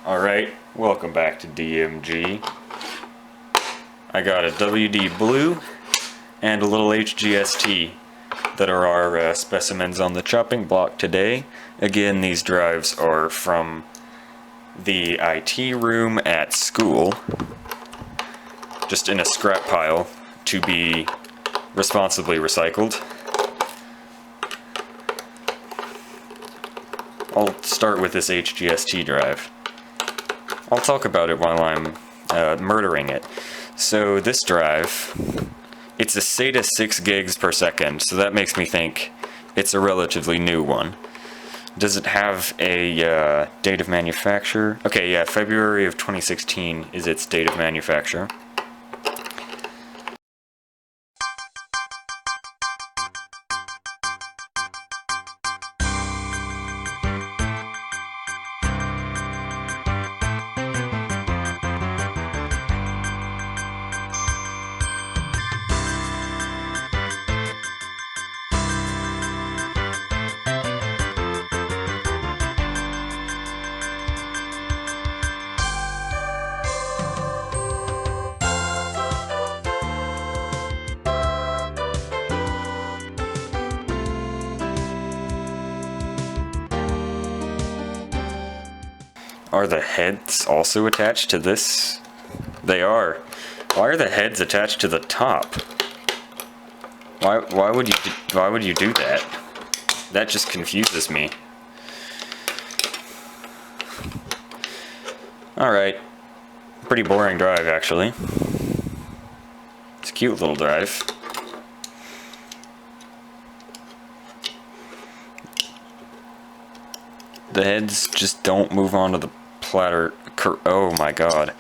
Alright, welcome back to DMG. I got a WD Blue and a little HGST that are our specimens on the chopping block today. Again, these drives are from the IT room at school, just in a scrap pile to be responsibly recycled. I'll start with this HGST drive. I'll talk about it while I'm murdering it. So this drive, it's a SATA 6 gigs per second, so that makes me think it's a relatively new one. Does it have a date of manufacture? Okay, yeah, February of 2016 is its date of manufacture. Are the heads also attached to this? They are. Why are the heads attached to the top? Why would you do that? That just confuses me. Alright. Pretty boring drive, actually. It's a cute little drive. The heads just don't move onto the platter. Oh my god.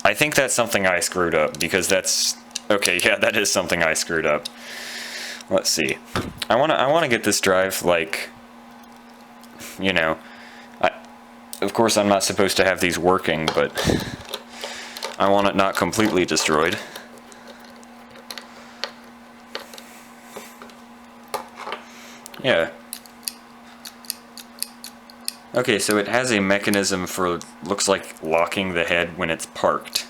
I think that's something I screwed up, because that's... Okay, yeah, that is something I screwed up. Let's see. I wanna get this drive, like... You know... Of course I'm not supposed to have these working, but... I want it not completely destroyed. Yeah. Okay, so it has a mechanism for, looks like, locking the head when it's parked.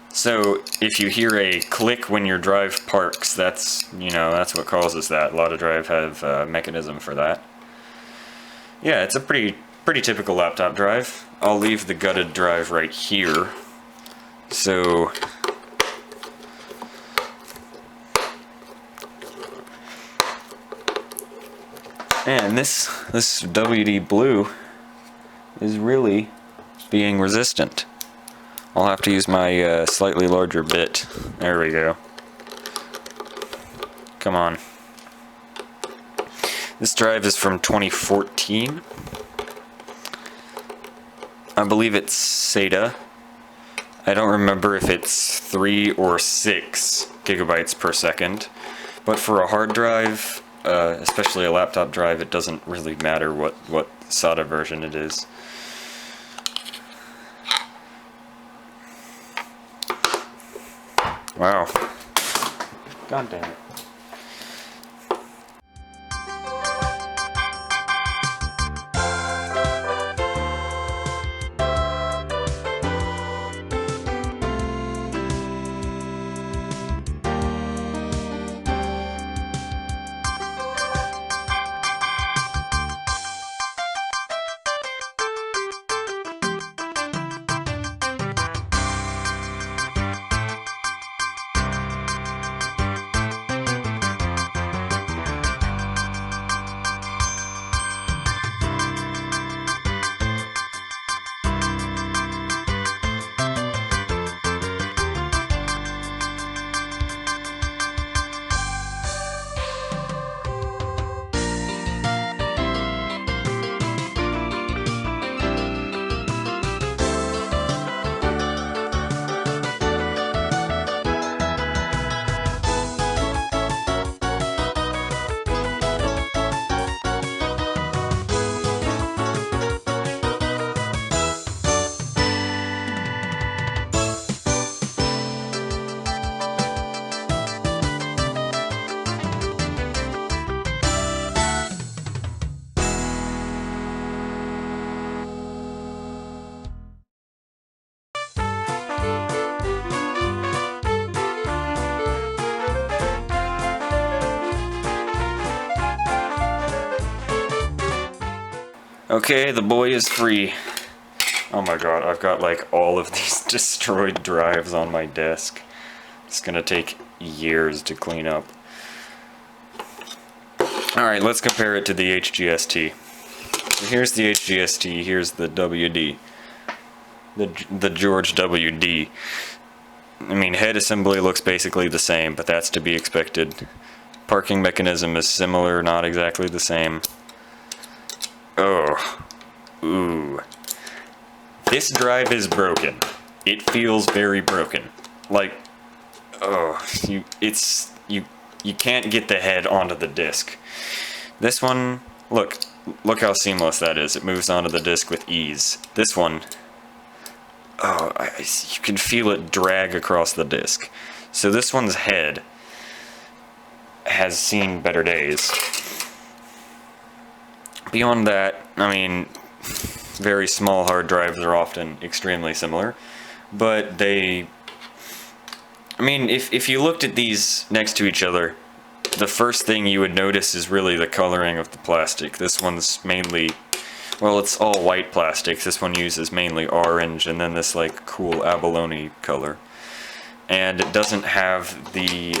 So, if you hear a click when your drive parks, that's, you know, that's what causes that. A lot of drive have a mechanism for that. Yeah, it's a pretty typical laptop drive. I'll leave the gutted drive right here. So... And this WD Blue is really being resistant. I'll have to use my slightly larger bit. There we go. Come on. This drive is from 2014. I believe it's SATA. I don't remember if it's 3 or 6 gigabytes per second. But for a hard drive, especially a laptop drive, it doesn't really matter what SATA version it is. Wow. God damn it. Okay, the boy is free. Oh my god, I've got like all of these destroyed drives on my desk. It's gonna take years to clean up. Alright, let's compare it to the HGST. So here's the HGST, here's the WD. The George WD. I mean, head assembly looks basically the same, but that's to be expected. Parking mechanism is similar, not exactly the same. Oh. Ooh. This drive is broken. It feels very broken. Like, oh, you can't get the head onto the disc. This one, look how seamless that is. It moves onto the disc with ease. This one, oh, you can feel it drag across the disc. So this one's head has seen better days. Beyond that, I mean, very small hard drives are often extremely similar, but I mean, if you looked at these next to each other, the first thing you would notice is really the coloring of the plastic. This one's mainly, well, it's all white plastic. This one uses mainly orange, and then this like cool abalone color. And it doesn't have the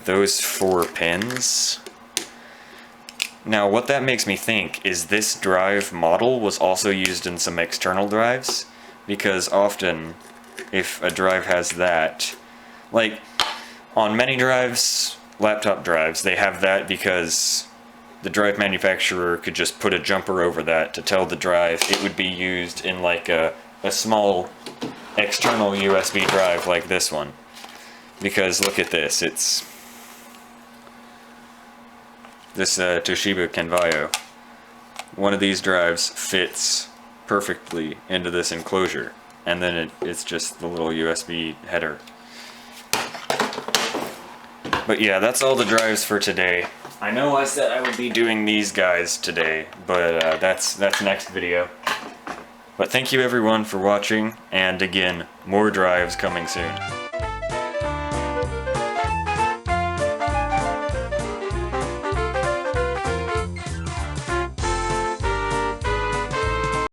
those 4 pins. Now, what that makes me think is this drive model was also used in some external drives, because often, if a drive has that, like, on many drives, laptop drives, they have that because the drive manufacturer could just put a jumper over that to tell the drive it would be used in, like, a small external USB drive like this one. Because, look at this, it's this Toshiba Kenvayo. One of these drives fits perfectly into this enclosure, and then it's just the little USB header. But yeah, that's all the drives for today. I know I said I would be doing these guys today, but that's next video. But thank you everyone for watching, and again, more drives coming soon.